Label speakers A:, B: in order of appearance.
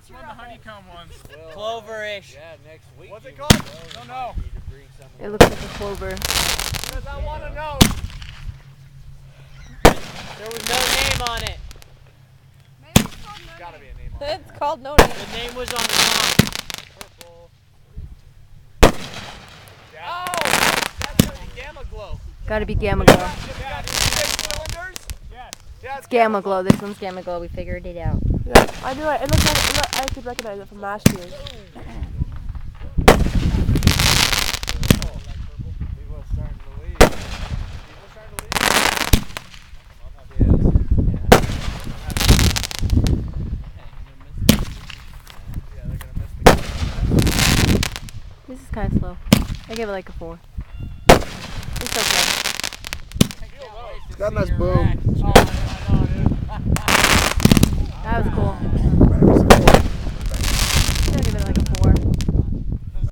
A: It's one of the honeycomb ones.
B: Cloverish.
C: Yeah, next week.
A: What's it called? Don't know.
D: It looks like a clover.
A: Because I want to know.
B: There was no name on it.
E: Maybe it's called no
A: Gotta be
E: name.
A: a name on it.
D: It's called no name.
B: The name was on the song.
A: Purple. Oh! That's gonna be Gamma Glow.
D: Gotta be Gamma Glow.
A: Yeah, cylinders? Yes. Yeah,
D: It's Gamma Glow. This one's Gamma Glow. We figured it out.
F: Yeah, I knew it. It looks like I could recognize it from last year.
D: This is kind of slow. I give it like a 4. It's okay.
C: Got a nice boom.
D: That was cool.